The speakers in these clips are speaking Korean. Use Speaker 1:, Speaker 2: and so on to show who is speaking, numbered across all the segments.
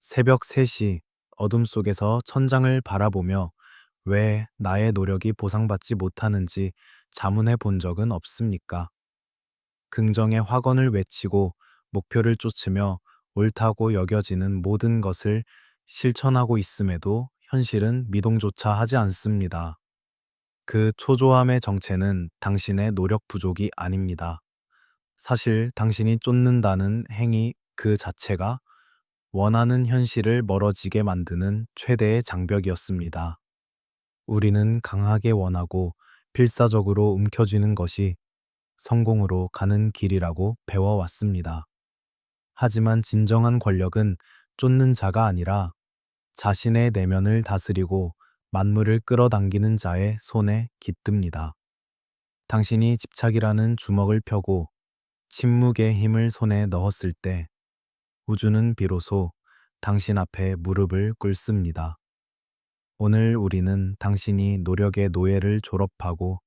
Speaker 1: 새벽 3시 어둠 속에서 천장을 바라보며 왜 나의 노력이 보상받지 못하는지 자문해 본 적은 없습니까? 긍정의 확언을 외치고 목표를 쫓으며 옳다고 여겨지는 모든 것을 실천하고 있음에도 현실은 미동조차 하지 않습니다. 그 초조함의 정체는 당신의 노력 부족이 아닙니다. 사실 당신이 쫓는다는 행위 그 자체가 원하는 현실을 멀어지게 만드는 최대의 장벽이었습니다. 우리는 강하게 원하고 필사적으로 움켜쥐는 것이 성공으로 가는 길이라고 배워왔습니다. 하지만 진정한 권력은 쫓는 자가 아니라 자신의 내면을 다스리고 만물을 끌어당기는 자의 손에 깃듭니다. 당신이 집착이라는 주먹을 펴고 침묵의 힘을 손에 넣었을 때 우주는 비로소 당신 앞에 무릎을 꿇습니다. 오늘 우리는 당신이 노력의 노예를 졸업하고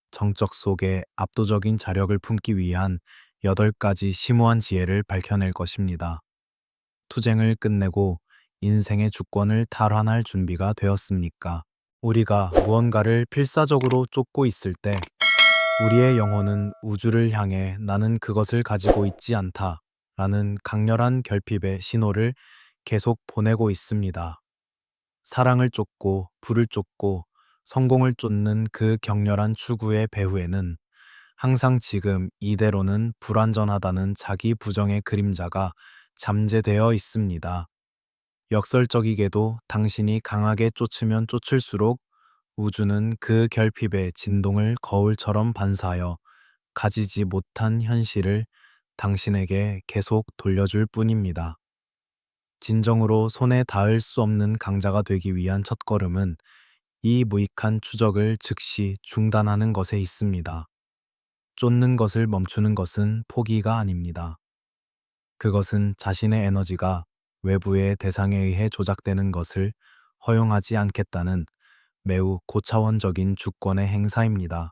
Speaker 1: 정적 속에 압도적인 자력을 품기 위한 8가지 심오한 지혜를 밝혀낼 것입니다. 투쟁을 끝내고 인생의 주권을 탈환할 준비가 되었습니까? 우리가 무언가를 필사적으로 쫓고 있을 때 우리의 영혼은 우주를 향해 나는 그것을 가지고 있지 않다 라는 강렬한 결핍의 신호를 계속 보내고 있습니다. 사랑을 쫓고 부를 쫓고 성공을 쫓는 그 격렬한 추구의 배후에는 항상 지금 이대로는 불완전하다는 자기 부정의 그림자가 잠재되어 있습니다. 역설적이게도 당신이 강하게 쫓으면 쫓을수록 우주는 그 결핍의 진동을 거울처럼 반사하여 가지지 못한 현실을 당신에게 계속 돌려줄 뿐입니다. 진정으로 손에 닿을 수 없는 강자가 되기 위한 첫걸음은 이 무익한 추적을 즉시 중단하는 것에 있습니다. 쫓는 것을 멈추는 것은 포기가 아닙니다. 그것은 자신의 에너지가 외부의 대상에 의해 조작되는 것을 허용하지 않겠다는 매우 고차원적인 주권의 행사입니다.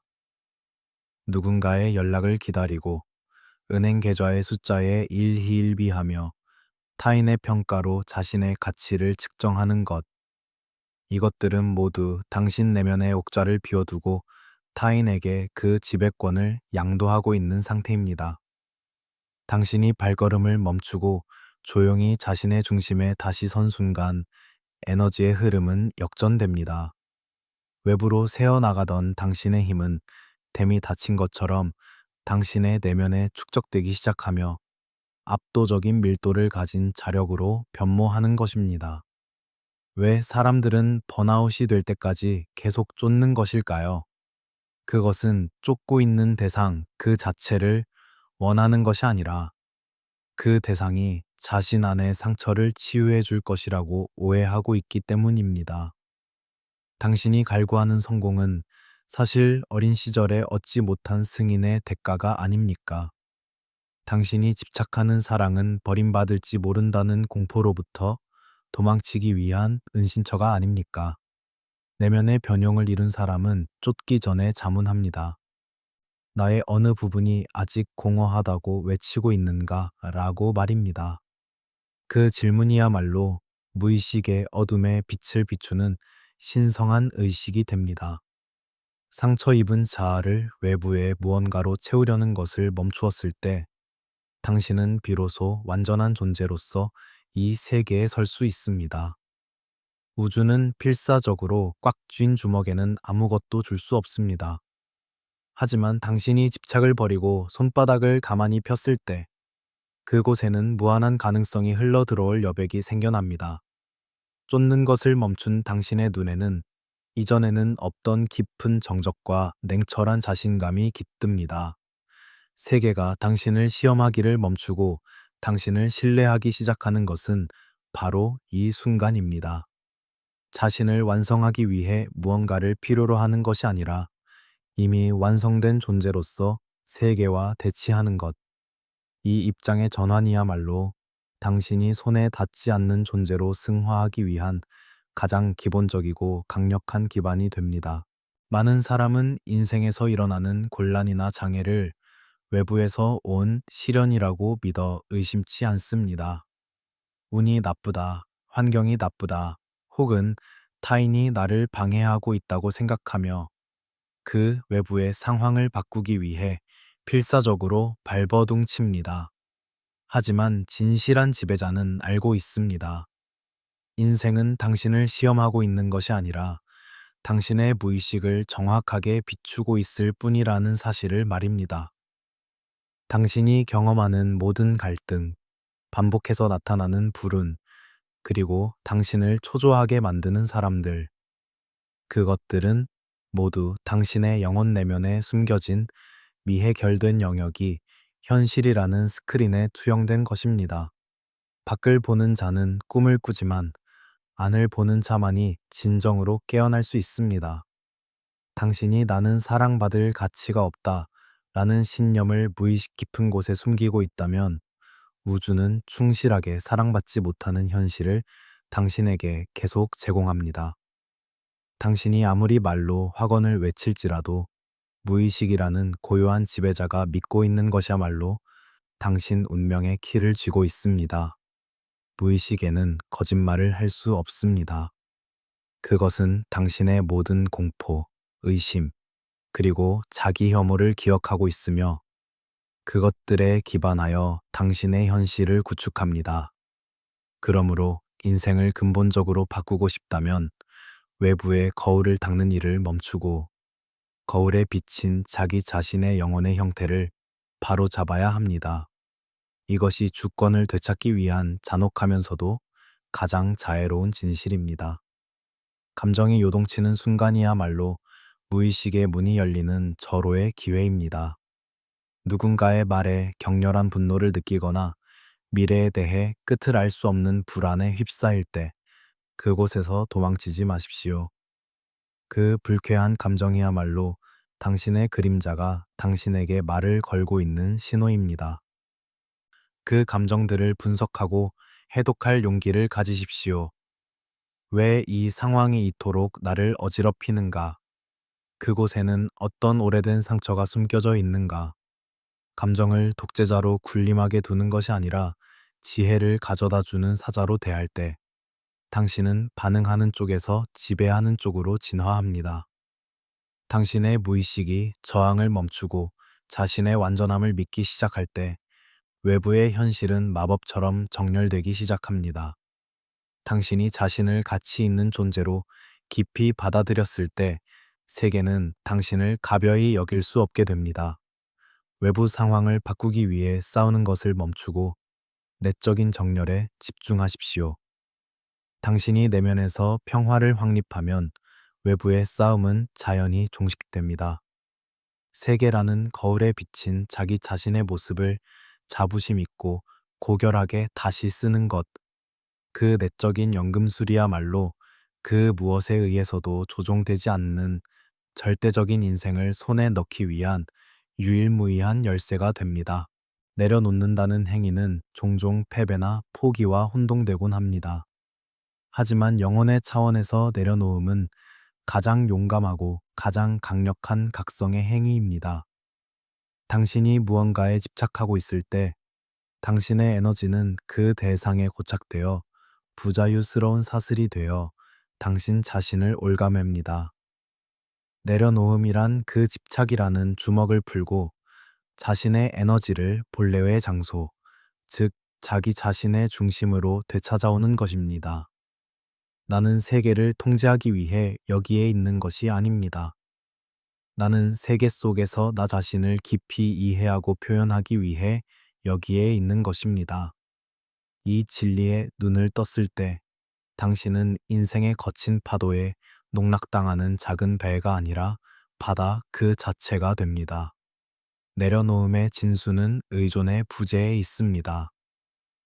Speaker 1: 누군가의 연락을 기다리고 은행 계좌의 숫자에 일희일비하며 타인의 평가로 자신의 가치를 측정하는 것. 이것들은 모두 당신 내면의 옥좌를 비워두고 타인에게 그 지배권을 양도하고 있는 상태입니다. 당신이 발걸음을 멈추고 조용히 자신의 중심에 다시 선 순간 에너지의 흐름은 역전됩니다. 외부로 새어나가던 당신의 힘은 댐이 닫힌 것처럼 당신의 내면에 축적되기 시작하며 압도적인 밀도를 가진 자력으로 변모하는 것입니다. 왜 사람들은 번아웃이 될 때까지 계속 쫓는 것일까요? 그것은 쫓고 있는 대상 그 자체를 원하는 것이 아니라 그 대상이 자신 안의 상처를 치유해 줄 것이라고 오해하고 있기 때문입니다. 당신이 갈구하는 성공은 사실 어린 시절에 얻지 못한 승인의 대가가 아닙니까? 당신이 집착하는 사랑은 버림받을지 모른다는 공포로부터 도망치기 위한 은신처가 아닙니까? 내면의 변형을 이룬 사람은 쫓기 전에 자문합니다. 나의 어느 부분이 아직 공허하다고 외치고 있는가? 라고 말입니다. 그 질문이야말로 무의식의 어둠에 빛을 비추는 신성한 의식이 됩니다. 상처 입은 자아를 외부의 무언가로 채우려는 것을 멈추었을 때 당신은 비로소 완전한 존재로서 이 세계에 설 수 있습니다. 우주는 필사적으로 꽉 쥔 주먹에는 아무것도 줄 수 없습니다. 하지만 당신이 집착을 버리고 손바닥을 가만히 폈을 때 그곳에는 무한한 가능성이 흘러 들어올 여백이 생겨납니다. 쫓는 것을 멈춘 당신의 눈에는 이전에는 없던 깊은 정적과 냉철한 자신감이 깃듭니다. 세계가 당신을 시험하기를 멈추고 당신을 신뢰하기 시작하는 것은 바로 이 순간입니다. 자신을 완성하기 위해 무언가를 필요로 하는 것이 아니라 이미 완성된 존재로서 세계와 대치하는 것. 이 입장의 전환이야말로 당신이 손에 닿지 않는 존재로 승화하기 위한 가장 기본적이고 강력한 기반이 됩니다. 많은 사람은 인생에서 일어나는 곤란이나 장애를 외부에서 온 시련이라고 믿어 의심치 않습니다. 운이 나쁘다, 환경이 나쁘다 혹은 타인이 나를 방해하고 있다고 생각하며 그 외부의 상황을 바꾸기 위해 필사적으로 발버둥 칩니다. 하지만 진실한 지배자는 알고 있습니다. 인생은 당신을 시험하고 있는 것이 아니라 당신의 무의식을 정확하게 비추고 있을 뿐이라는 사실을 말입니다. 당신이 경험하는 모든 갈등, 반복해서 나타나는 불운, 그리고 당신을 초조하게 만드는 사람들, 그것들은 모두 당신의 영혼 내면에 숨겨진 미해결된 영역이 현실이라는 스크린에 투영된 것입니다. 밖을 보는 자는 꿈을 꾸지만 안을 보는 자만이 진정으로 깨어날 수 있습니다. 당신이 나는 사랑받을 가치가 없다 라는 신념을 무의식 깊은 곳에 숨기고 있다면 우주는 충실하게 사랑받지 못하는 현실을 당신에게 계속 제공합니다. 당신이 아무리 말로 확언을 외칠지라도 무의식이라는 고요한 지배자가 믿고 있는 것이야말로 당신 운명의 키를 쥐고 있습니다. 무의식에는 거짓말을 할 수 없습니다. 그것은 당신의 모든 공포, 의심, 그리고 자기 혐오를 기억하고 있으며 그것들에 기반하여 당신의 현실을 구축합니다. 그러므로 인생을 근본적으로 바꾸고 싶다면 외부의 거울을 닦는 일을 멈추고 거울에 비친 자기 자신의 영혼의 형태를 바로 잡아야 합니다. 이것이 주권을 되찾기 위한 잔혹하면서도 가장 자애로운 진실입니다. 감정이 요동치는 순간이야말로 무의식의 문이 열리는 절호의 기회입니다. 누군가의 말에 격렬한 분노를 느끼거나 미래에 대해 끝을 알 수 없는 불안에 휩싸일 때 그곳에서 도망치지 마십시오. 그 불쾌한 감정이야말로 당신의 그림자가 당신에게 말을 걸고 있는 신호입니다. 그 감정들을 분석하고 해독할 용기를 가지십시오. 왜 이 상황이 이토록 나를 어지럽히는가? 그곳에는 어떤 오래된 상처가 숨겨져 있는가? 감정을 독재자로 군림하게 두는 것이 아니라 지혜를 가져다 주는 사자로 대할 때 당신은 반응하는 쪽에서 지배하는 쪽으로 진화합니다. 당신의 무의식이 저항을 멈추고 자신의 완전함을 믿기 시작할 때 외부의 현실은 마법처럼 정렬되기 시작합니다. 당신이 자신을 가치 있는 존재로 깊이 받아들였을 때 세계는 당신을 가벼이 여길 수 없게 됩니다. 외부 상황을 바꾸기 위해 싸우는 것을 멈추고 내적인 정렬에 집중하십시오. 당신이 내면에서 평화를 확립하면 외부의 싸움은 자연히 종식됩니다. 세계라는 거울에 비친 자기 자신의 모습을 자부심 있고 고결하게 다시 쓰는 것, 그 내적인 연금술이야말로 그 무엇에 의해서도 조종되지 않는 절대적인 인생을 손에 넣기 위한 유일무이한 열쇠가 됩니다. 내려놓는다는 행위는 종종 패배나 포기와 혼동되곤 합니다. 하지만 영혼의 차원에서 내려놓음은 가장 용감하고 가장 강력한 각성의 행위입니다. 당신이 무언가에 집착하고 있을 때 당신의 에너지는 그 대상에 고착되어 부자유스러운 사슬이 되어 당신 자신을 올가맵니다. 내려놓음이란 그 집착이라는 주먹을 풀고 자신의 에너지를 본래의 장소, 즉 자기 자신의 중심으로 되찾아오는 것입니다. 나는 세계를 통제하기 위해 여기에 있는 것이 아닙니다. 나는 세계 속에서 나 자신을 깊이 이해하고 표현하기 위해 여기에 있는 것입니다. 이 진리에 눈을 떴을 때 당신은 인생의 거친 파도에 농락당하는 작은 배가 아니라 바다 그 자체가 됩니다. 내려놓음의 진수는 의존의 부재에 있습니다.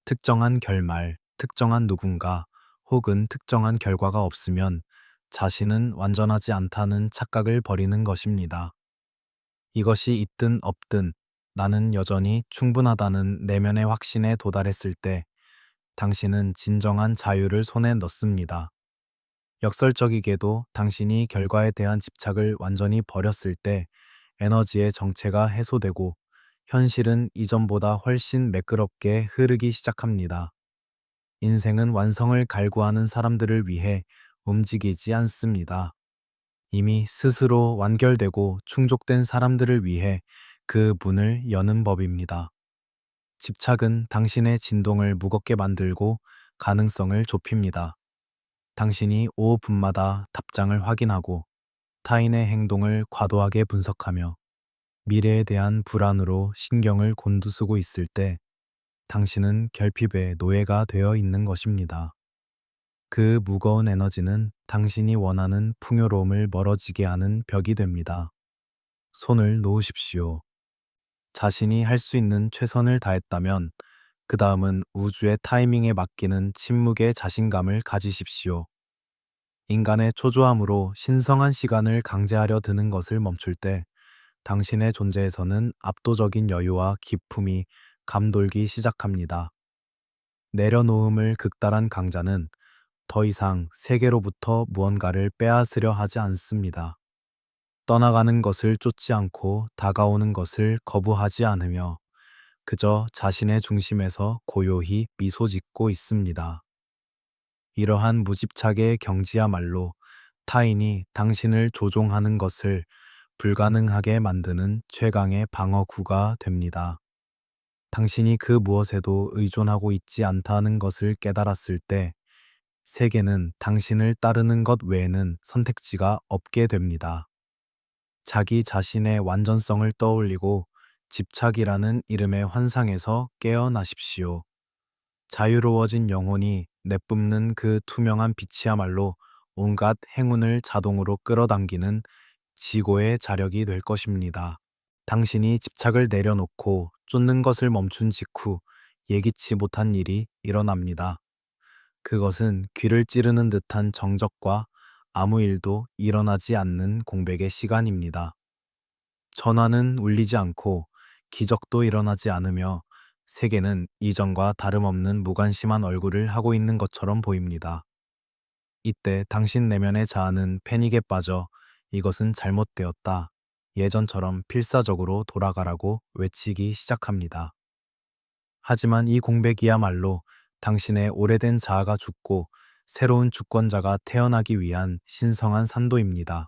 Speaker 1: 특정한 결말, 특정한 누군가 혹은 특정한 결과가 없으면 자신은 완전하지 않다는 착각을 버리는 것입니다. 이것이 있든 없든 나는 여전히 충분하다는 내면의 확신에 도달했을 때 당신은 진정한 자유를 손에 넣습니다. 역설적이게도 당신이 결과에 대한 집착을 완전히 버렸을 때 에너지의 정체가 해소되고 현실은 이전보다 훨씬 매끄럽게 흐르기 시작합니다. 인생은 완성을 갈구하는 사람들을 위해 움직이지 않습니다. 이미 스스로 완결되고 충족된 사람들을 위해 그 문을 여는 법입니다. 집착은 당신의 진동을 무겁게 만들고 가능성을 좁힙니다. 당신이 5분마다 답장을 확인하고 타인의 행동을 과도하게 분석하며 미래에 대한 불안으로 신경을 곤두쓰고 있을 때 당신은 결핍의 노예가 되어 있는 것입니다. 그 무거운 에너지는 당신이 원하는 풍요로움을 멀어지게 하는 벽이 됩니다. 손을 놓으십시오. 자신이 할 수 있는 최선을 다했다면 그 다음은 우주의 타이밍에 맡기는 침묵의 자신감을 가지십시오. 인간의 초조함으로 신성한 시간을 강제하려 드는 것을 멈출 때 당신의 존재에서는 압도적인 여유와 기품이 감돌기 시작합니다. 내려놓음을 극달한 강자는 더 이상 세계로부터 무언가를 빼앗으려 하지 않습니다. 떠나가는 것을 쫓지 않고 다가오는 것을 거부하지 않으며 그저 자신의 중심에서 고요히 미소 짓고 있습니다. 이러한 무집착의 경지야말로 타인이 당신을 조종하는 것을 불가능하게 만드는 최강의 방어구가 됩니다. 당신이 그 무엇에도 의존하고 있지 않다는 것을 깨달았을 때 세계는 당신을 따르는 것 외에는 선택지가 없게 됩니다. 자기 자신의 완전성을 떠올리고 집착이라는 이름의 환상에서 깨어나십시오. 자유로워진 영혼이 내뿜는 그 투명한 빛이야말로 온갖 행운을 자동으로 끌어당기는 지고의 자력이 될 것입니다. 당신이 집착을 내려놓고 쫓는 것을 멈춘 직후 예기치 못한 일이 일어납니다. 그것은 귀를 찌르는 듯한 정적과 아무 일도 일어나지 않는 공백의 시간입니다. 전화는 울리지 않고 기적도 일어나지 않으며 세계는 이전과 다름없는 무관심한 얼굴을 하고 있는 것처럼 보입니다. 이때 당신 내면의 자아는 패닉에 빠져 이것은 잘못되었다. 예전처럼 필사적으로 돌아가라고 외치기 시작합니다. 하지만 이 공백이야말로 당신의 오래된 자아가 죽고 새로운 주권자가 태어나기 위한 신성한 산도입니다.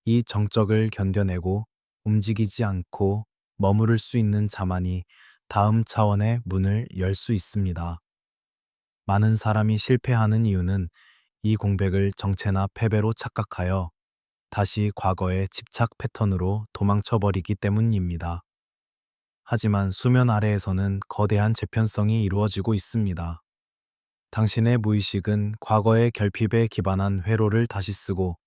Speaker 1: 이 정적을 견뎌내고 움직이지 않고 머무를 수 있는 자만이 다음 차원의 문을 열 수 있습니다. 많은 사람이 실패하는 이유는 이 공백을 정체나 패배로 착각하여 다시 과거의 집착 패턴으로 도망쳐버리기 때문입니다. 하지만 수면 아래에서는 거대한 재편성이 이루어지고 있습니다. 당신의 무의식은 과거의 결핍에 기반한 회로를 다시 쓰고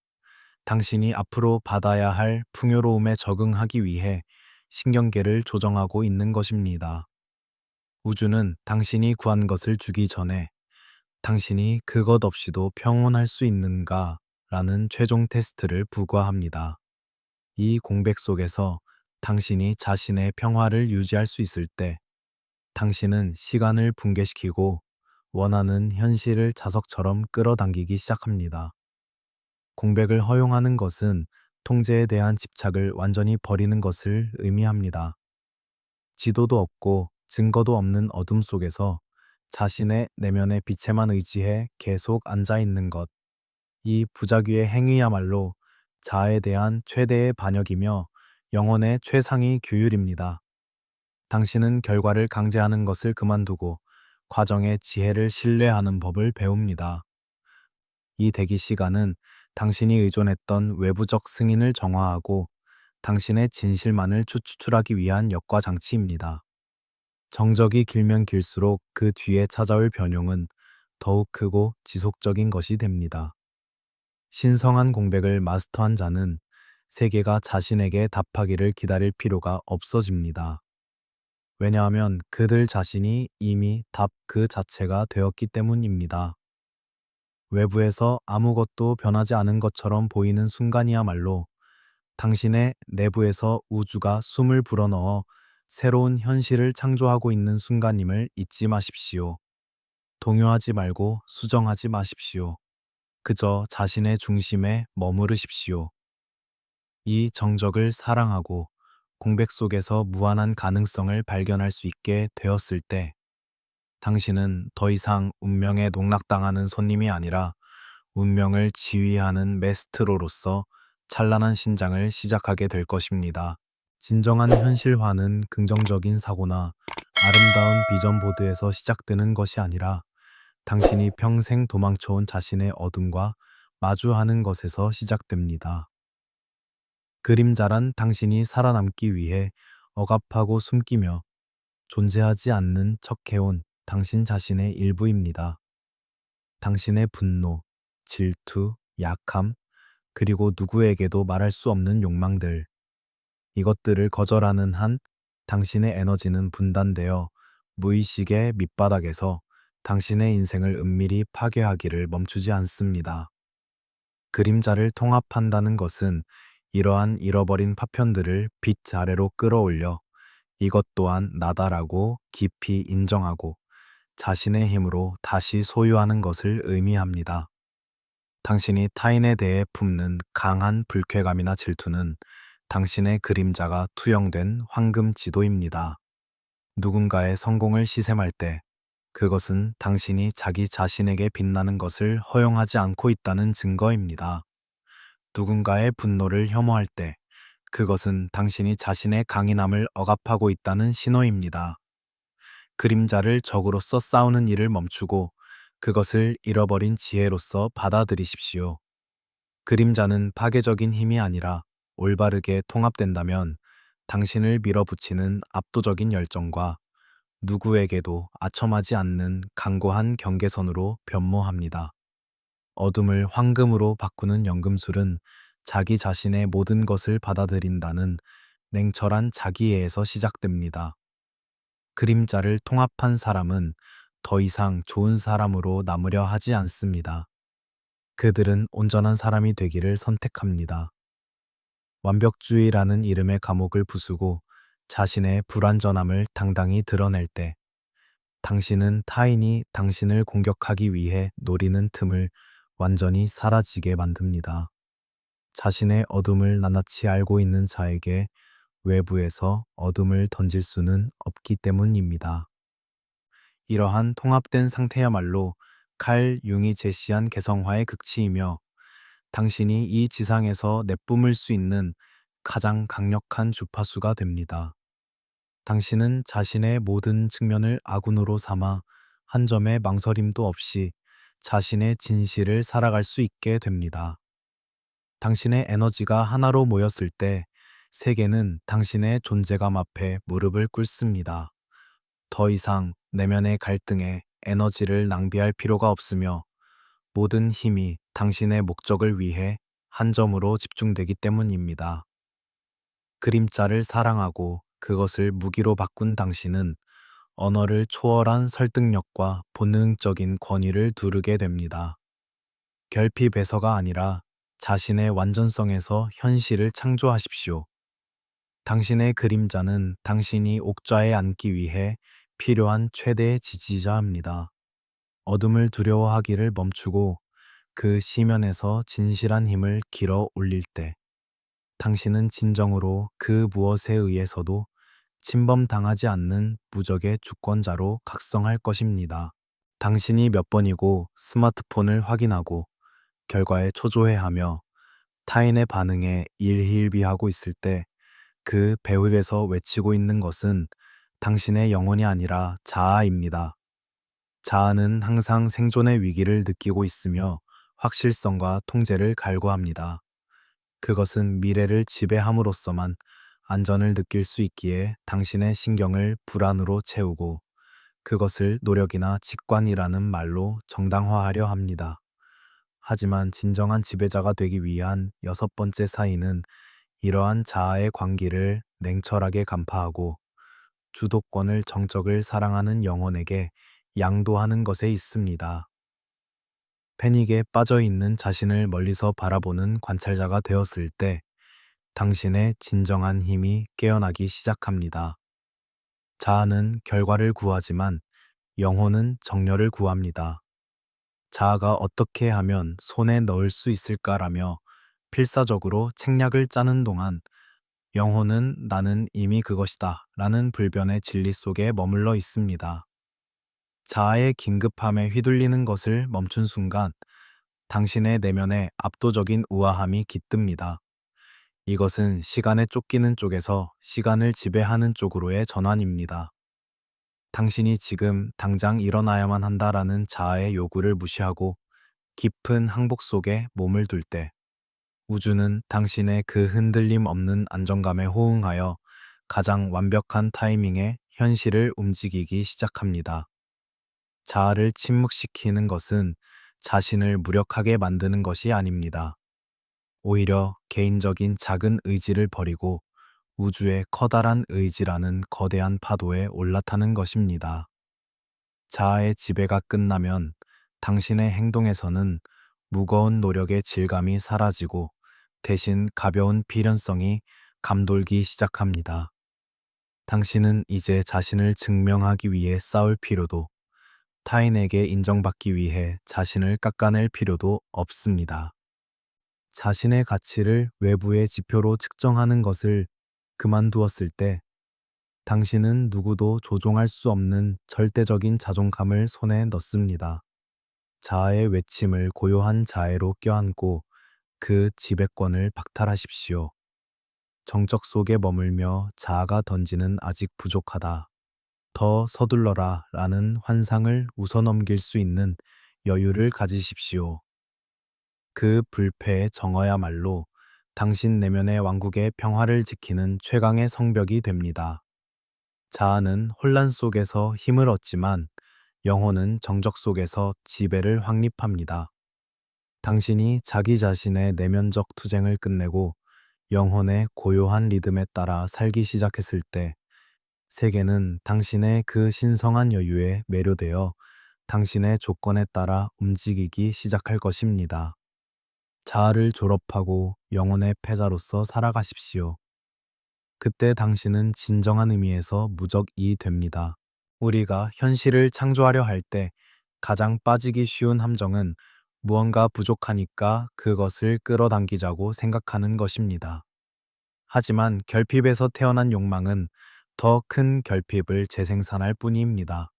Speaker 1: 당신이 앞으로 받아야 할 풍요로움에 적응하기 위해 신경계를 조정하고 있는 것입니다. 우주는 당신이 구한 것을 주기 전에 당신이 그것 없이도 평온할 수 있는가 라는 최종 테스트를 부과합니다. 이 공백 속에서 당신이 자신의 평화를 유지할 수 있을 때 당신은 시간을 붕괴시키고 원하는 현실을 자석처럼 끌어당기기 시작합니다. 공백을 허용하는 것은 통제에 대한 집착을 완전히 버리는 것을 의미합니다. 지도도 없고 증거도 없는 어둠 속에서 자신의 내면의 빛에만 의지해 계속 앉아 있는 것. 이 부작위의 행위야말로 자아에 대한 최대의 반역이며 영혼의 최상위 규율입니다. 당신은 결과를 강제하는 것을 그만두고 과정의 지혜를 신뢰하는 법을 배웁니다. 이 대기 시간은 당신이 의존했던 외부적 승인을 정화하고 당신의 진실만을 추출하기 위한 역과 장치입니다. 정적이 길면 길수록 그 뒤에 찾아올 변용은 더욱 크고 지속적인 것이 됩니다. 신성한 공백을 마스터한 자는 세계가 자신에게 답하기를 기다릴 필요가 없어집니다. 왜냐하면 그들 자신이 이미 답 그 자체가 되었기 때문입니다. 외부에서 아무것도 변하지 않은 것처럼 보이는 순간이야말로 당신의 내부에서 우주가 숨을 불어넣어 새로운 현실을 창조하고 있는 순간임을 잊지 마십시오. 동요하지 말고 수정하지 마십시오. 그저 자신의 중심에 머무르십시오. 이 정적을 사랑하고 공백 속에서 무한한 가능성을 발견할 수 있게 되었을 때 당신은 더 이상 운명에 농락당하는 손님이 아니라 운명을 지휘하는 메스트로로서 찬란한 신장을 시작하게 될 것입니다. 진정한 현실화는 긍정적인 사고나 아름다운 비전 보드에서 시작되는 것이 아니라 당신이 평생 도망쳐온 자신의 어둠과 마주하는 것에서 시작됩니다. 그림자란 당신이 살아남기 위해 억압하고 숨기며 존재하지 않는 척해온 당신 자신의 일부입니다. 당신의 분노, 질투, 약함, 그리고 누구에게도 말할 수 없는 욕망들, 이것들을 거절하는 한 당신의 에너지는 분단되어 무의식의 밑바닥에서 당신의 인생을 은밀히 파괴하기를 멈추지 않습니다. 그림자를 통합한다는 것은 이러한 잃어버린 파편들을 빛 아래로 끌어올려 이것 또한 나다라고 깊이 인정하고 자신의 힘으로 다시 소유하는 것을 의미합니다. 당신이 타인에 대해 품는 강한 불쾌감이나 질투는 당신의 그림자가 투영된 황금 지도입니다. 누군가의 성공을 시샘할 때 그것은 당신이 자기 자신에게 빛나는 것을 허용하지 않고 있다는 증거입니다. 누군가의 분노를 혐오할 때 그것은 당신이 자신의 강인함을 억압하고 있다는 신호입니다. 그림자를 적으로서 싸우는 일을 멈추고 그것을 잃어버린 지혜로서 받아들이십시오. 그림자는 파괴적인 힘이 아니라 올바르게 통합된다면 당신을 밀어붙이는 압도적인 열정과 누구에게도 아첨하지 않는 강고한 경계선으로 변모합니다. 어둠을 황금으로 바꾸는 연금술은 자기 자신의 모든 것을 받아들인다는 냉철한 자기애에서 시작됩니다. 그림자를 통합한 사람은 더 이상 좋은 사람으로 남으려 하지 않습니다. 그들은 온전한 사람이 되기를 선택합니다. 완벽주의라는 이름의 감옥을 부수고 자신의 불완전함을 당당히 드러낼 때 당신은 타인이 당신을 공격하기 위해 노리는 틈을 완전히 사라지게 만듭니다. 자신의 어둠을 낱낱이 알고 있는 자에게 외부에서 어둠을 던질 수는 없기 때문입니다. 이러한 통합된 상태야말로 칼 융이 제시한 개성화의 극치이며 당신이 이 지상에서 내뿜을 수 있는 가장 강력한 주파수가 됩니다. 당신은 자신의 모든 측면을 아군으로 삼아 한 점의 망설임도 없이 자신의 진실을 살아갈 수 있게 됩니다. 당신의 에너지가 하나로 모였을 때 세계는 당신의 존재감 앞에 무릎을 꿇습니다. 더 이상 내면의 갈등에 에너지를 낭비할 필요가 없으며 모든 힘이 당신의 목적을 위해 한 점으로 집중되기 때문입니다. 그림자를 사랑하고 그것을 무기로 바꾼 당신은 언어를 초월한 설득력과 본능적인 권위를 두르게 됩니다. 결핍에서가 아니라 자신의 완전성에서 현실을 창조하십시오. 당신의 그림자는 당신이 옥좌에 앉기 위해 필요한 최대의 지지자입니다. 어둠을 두려워하기를 멈추고 그 시면에서 진실한 힘을 길어 올릴 때 당신은 진정으로 그 무엇에 의해서도 침범당하지 않는 무적의 주권자로 각성할 것입니다. 당신이 몇 번이고 스마트폰을 확인하고 결과에 초조해하며 타인의 반응에 일희일비하고 있을 때 그 배후에서 외치고 있는 것은 당신의 영혼이 아니라 자아입니다. 자아는 항상 생존의 위기를 느끼고 있으며 확실성과 통제를 갈구합니다. 그것은 미래를 지배함으로써만 안전을 느낄 수 있기에 당신의 신경을 불안으로 채우고 그것을 노력이나 직관이라는 말로 정당화하려 합니다. 하지만 진정한 지배자가 되기 위한 여섯 번째 사인은 이러한 자아의 광기를 냉철하게 간파하고 주도권을 정적을 사랑하는 영혼에게 양도하는 것에 있습니다. 패닉에 빠져 있는 자신을 멀리서 바라보는 관찰자가 되었을 때 당신의 진정한 힘이 깨어나기 시작합니다. 자아는 결과를 구하지만 영혼은 정렬을 구합니다. 자아가 어떻게 하면 손에 넣을 수 있을까라며 필사적으로 책략을 짜는 동안 영혼은 나는 이미 그것이다 라는 불변의 진리 속에 머물러 있습니다. 자아의 긴급함에 휘둘리는 것을 멈춘 순간 당신의 내면에 압도적인 우아함이 깃듭니다. 이것은 시간에 쫓기는 쪽에서 시간을 지배하는 쪽으로의 전환입니다. 당신이 지금 당장 일어나야만 한다라는 자아의 요구를 무시하고 깊은 항복 속에 몸을 둘 때, 우주는 당신의 그 흔들림 없는 안정감에 호응하여 가장 완벽한 타이밍에 현실을 움직이기 시작합니다. 자아를 침묵시키는 것은 자신을 무력하게 만드는 것이 아닙니다. 오히려 개인적인 작은 의지를 버리고 우주의 커다란 의지라는 거대한 파도에 올라타는 것입니다. 자아의 지배가 끝나면 당신의 행동에서는 무거운 노력의 질감이 사라지고 대신 가벼운 필연성이 감돌기 시작합니다. 당신은 이제 자신을 증명하기 위해 싸울 필요도, 타인에게 인정받기 위해 자신을 깎아낼 필요도 없습니다. 자신의 가치를 외부의 지표로 측정하는 것을 그만두었을 때 당신은 누구도 조종할 수 없는 절대적인 자존감을 손에 넣습니다. 자아의 외침을 고요한 자애로 껴안고 그 지배권을 박탈하십시오. 정적 속에 머물며 자아가 던지는 아직 부족하다, 더 서둘러라 라는 환상을 웃어넘길 수 있는 여유를 가지십시오. 그 불패의 정어야말로 당신 내면의 왕국의 평화를 지키는 최강의 성벽이 됩니다. 자아는 혼란 속에서 힘을 얻지만 영혼은 정적 속에서 지배를 확립합니다. 당신이 자기 자신의 내면적 투쟁을 끝내고 영혼의 고요한 리듬에 따라 살기 시작했을 때 세계는 당신의 그 신성한 여유에 매료되어 당신의 조건에 따라 움직이기 시작할 것입니다. 자아를 졸업하고 영혼의 패자로서 살아가십시오. 그때 당신은 진정한 의미에서 무적이 됩니다. 우리가 현실을 창조하려 할 때 가장 빠지기 쉬운 함정은 무언가 부족하니까 그것을 끌어당기자고 생각하는 것입니다. 하지만 결핍에서 태어난 욕망은 더 큰 결핍을 재생산할 뿐입니다.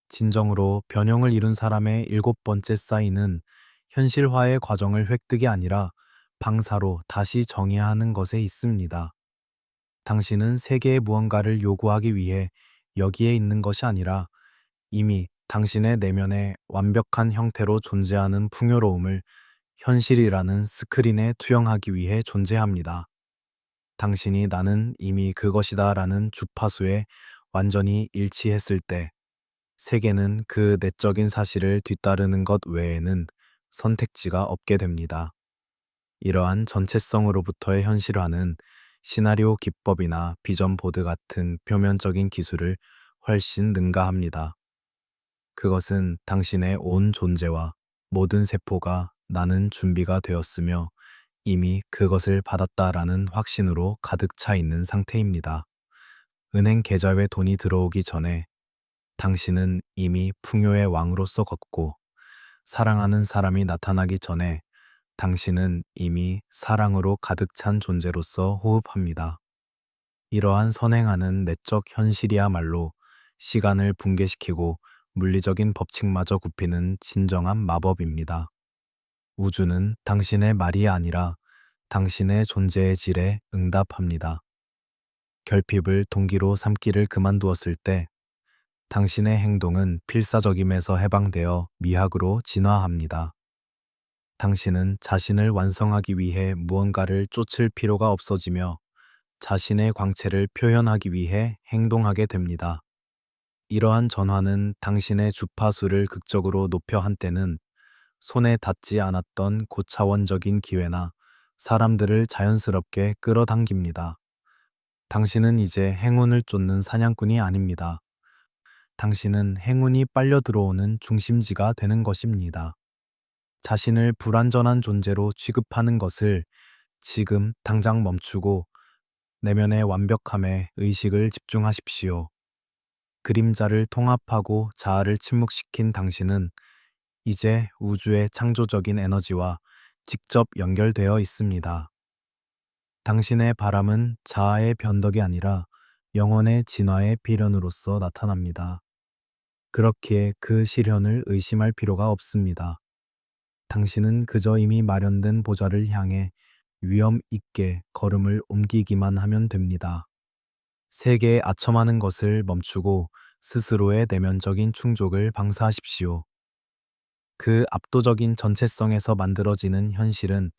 Speaker 1: 진정으로 변형을 이룬 사람의 7번째 사인은 현실화의 과정을 획득이 아니라 방사로 다시 정의하는 것에 있습니다. 당신은 세계의 무언가를 요구하기 위해 여기에 있는 것이 아니라 이미 당신의 내면에 완벽한 형태로 존재하는 풍요로움을 현실이라는 스크린에 투영하기 위해 존재합니다. 당신이 나는 이미 그것이다 라는 주파수에 완전히 일치했을 때 세계는 그 내적인 사실을 뒤따르는 것 외에는 선택지가 없게 됩니다. 이러한 전체성으로부터의 현실화는 시나리오 기법이나 비전 보드 같은 표면적인 기술을 훨씬 능가합니다. 그것은 당신의 온 존재와 모든 세포가 나는 준비가 되었으며 이미 그것을 받았다라는 확신으로 가득 차 있는 상태입니다. 은행 계좌에 돈이 들어오기 전에 당신은 이미 풍요의 왕으로서 걷고 사랑하는 사람이 나타나기 전에 당신은 이미 사랑으로 가득 찬 존재로서 호흡합니다. 이러한 선행하는 내적 현실이야말로 시간을 붕괴시키고 물리적인 법칙마저 굽히는 진정한 마법입니다. 우주는 당신의 말이 아니라 당신의 존재의 질에 응답합니다. 결핍을 동기로 삼기를 그만두었을 때 당신의 행동은 필사적임에서 해방되어 미학으로 진화합니다. 당신은 자신을 완성하기 위해 무언가를 쫓을 필요가 없어지며 자신의 광채를 표현하기 위해 행동하게 됩니다. 이러한 전환은 당신의 주파수를 극적으로 높여 한때는 손에 닿지 않았던 고차원적인 기회나 사람들을 자연스럽게 끌어당깁니다. 당신은 이제 행운을 쫓는 사냥꾼이 아닙니다. 당신은 행운이 빨려 들어오는 중심지가 되는 것입니다. 자신을 불완전한 존재로 취급하는 것을 지금 당장 멈추고 내면의 완벽함에 의식을 집중하십시오. 그림자를 통합하고 자아를 침묵시킨 당신은 이제 우주의 창조적인 에너지와 직접 연결되어 있습니다. 당신의 바람은 자아의 변덕이 아니라 영혼의 진화의 필연으로서 나타납니다. 그렇기에 그 실현을 의심할 필요가 없습니다. 당신은 그저 이미 마련된 보좌를 향해 위험 있게 걸음을 옮기기만 하면 됩니다. 세계에 아첨하는 것을 멈추고 스스로의 내면적인 충족을 방사하십시오. 그 압도적인 전체성에서 만들어지는 현실은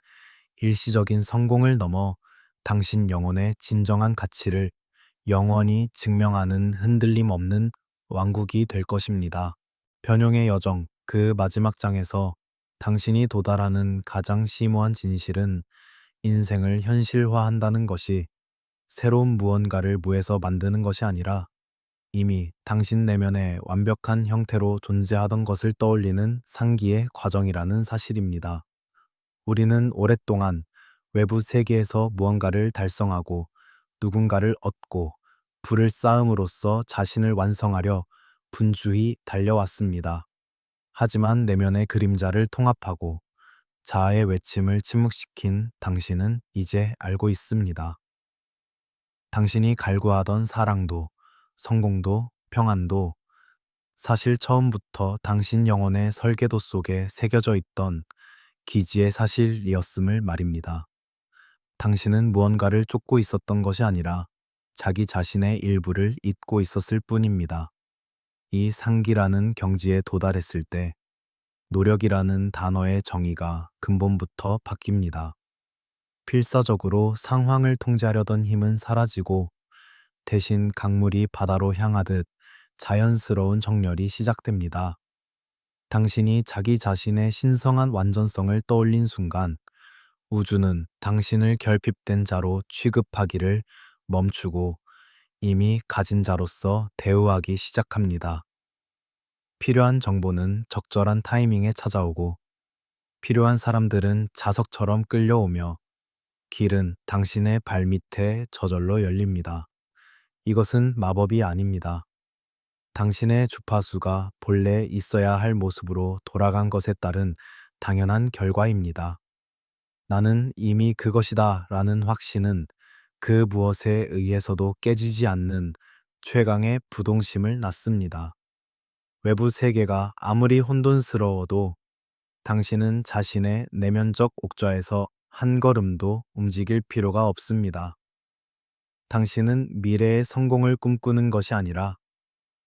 Speaker 1: 일시적인 성공을 넘어 당신 영혼의 진정한 가치를 영원히 증명하는 흔들림 없는 왕국이 될 것입니다. 변용의 여정, 그 마지막 장에서 당신이 도달하는 가장 심오한 진실은 인생을 현실화한다는 것이 새로운 무언가를 무에서 만드는 것이 아니라 이미 당신 내면의 완벽한 형태로 존재하던 것을 떠올리는 상기의 과정이라는 사실입니다. 우리는 오랫동안 외부 세계에서 무언가를 달성하고 누군가를 얻고 부를 쌓음으로써 자신을 완성하려 분주히 달려왔습니다. 하지만 내면의 그림자를 통합하고 자아의 외침을 침묵시킨 당신은 이제 알고 있습니다. 당신이 갈구하던 사랑도, 성공도, 평안도 사실 처음부터 당신 영혼의 설계도 속에 새겨져 있던 기지의 사실이었음을 말입니다. 당신은 무언가를 쫓고 있었던 것이 아니라 자기 자신의 일부를 잊고 있었을 뿐입니다. 이 상기라는 경지에 도달했을 때 노력이라는 단어의 정의가 근본부터 바뀝니다. 필사적으로 상황을 통제하려던 힘은 사라지고 대신 강물이 바다로 향하듯 자연스러운 정렬이 시작됩니다. 당신이 자기 자신의 신성한 완전성을 떠올린 순간 우주는 당신을 결핍된 자로 취급하기를 멈추고 이미 가진 자로서 대우하기 시작합니다. 필요한 정보는 적절한 타이밍에 찾아오고 필요한 사람들은 자석처럼 끌려오며 길은 당신의 발밑에 저절로 열립니다. 이것은 마법이 아닙니다. 당신의 주파수가 본래 있어야 할 모습으로 돌아간 것에 따른 당연한 결과입니다. 나는 이미 그것이다 라는 확신은 그 무엇에 의해서도 깨지지 않는 최강의 부동심을 낳습니다. 외부 세계가 아무리 혼돈스러워도 당신은 자신의 내면적 옥좌에서 한 걸음도 움직일 필요가 없습니다. 당신은 미래의 성공을 꿈꾸는 것이 아니라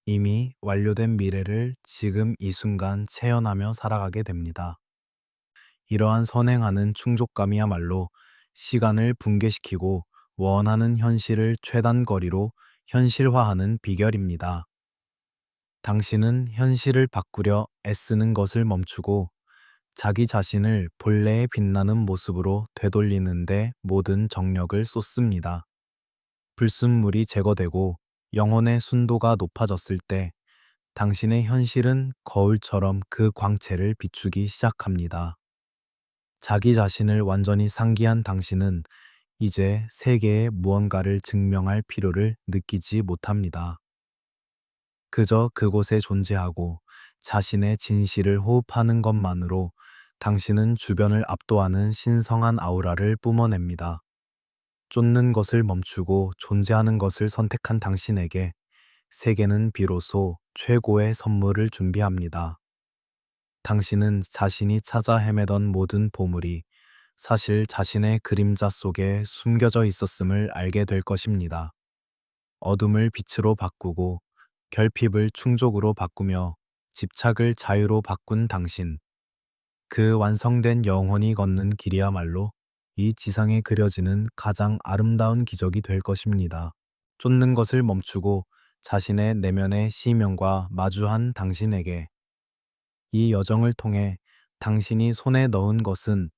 Speaker 1: 이미 완료된 미래를 지금 이 순간 체현하며 살아가게 됩니다. 이러한 선행하는 충족감이야말로 시간을 붕괴시키고 원하는 현실을 최단 거리로 현실화하는 비결입니다. 당신은 현실을 바꾸려 애쓰는 것을 멈추고 자기 자신을 본래의 빛나는 모습으로 되돌리는데 모든 정력을 쏟습니다. 불순물이 제거되고 영혼의 순도가 높아졌을 때 당신의 현실은 거울처럼 그 광채를 비추기 시작합니다. 자기 자신을 완전히 상기한 당신은 이제 세계에 무언가를 증명할 필요를 느끼지 못합니다. 그저 그곳에 존재하고 자신의 진실을 호흡하는 것만으로 당신은 주변을 압도하는 신성한 아우라를 뿜어냅니다. 쫓는 것을 멈추고 존재하는 것을 선택한 당신에게 세계는 비로소 최고의 선물을 준비합니다. 당신은 자신이 찾아 헤매던 모든 보물이 사실 자신의 그림자 속에 숨겨져 있었음을 알게 될 것입니다. 어둠을 빛으로 바꾸고 결핍을 충족으로 바꾸며 집착을 자유로 바꾼 당신. 그 완성된 영혼이 걷는 길이야말로 이 지상에 그려지는 가장 아름다운 기적이 될 것입니다. 쫓는 것을 멈추고 자신의 내면의 시명과 마주한 당신에게 이 여정을 통해 당신이 손에 넣은 것은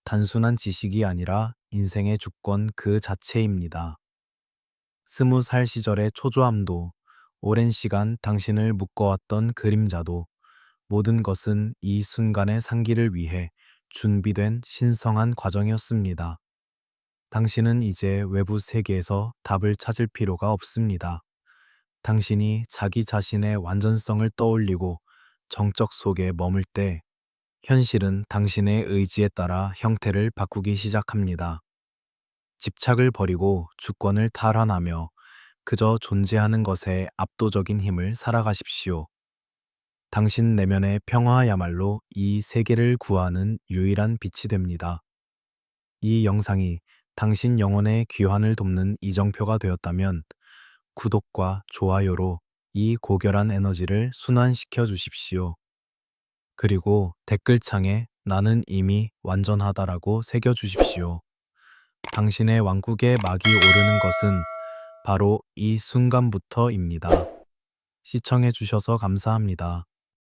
Speaker 1: 단순한 지식이 아니라 인생의 주권 그 자체입니다. 20살 시절의 초조함도 오랜 시간 당신을 묶어왔던 그림자도 모든 것은 이 순간의 상기를 위해 준비된 신성한 과정이었습니다. 당신은 이제 외부 세계에서 답을 찾을 필요가 없습니다. 당신이 자기 자신의 완전성을 떠올리고 정적 속에 머물 때 현실은 당신의 의지에 따라 형태를 바꾸기 시작합니다. 집착을 버리고 주권을 탈환하며 그저 존재하는 것에 압도적인 힘을 살아가십시오. 당신 내면의 평화야말로 이 세계를 구하는 유일한 빛이 됩니다. 이 영상이 당신 영혼의 귀환을 돕는 이정표가 되었다면 구독과 좋아요로 이 고결한 에너지를 순환시켜 주십시오. 그리고 댓글창에 나는 이미 완전하다라고 새겨 주십시오. 당신의 왕국의 막이 오르는 것은 바로 이 순간부터입니다. 시청해 주셔서 감사합니다.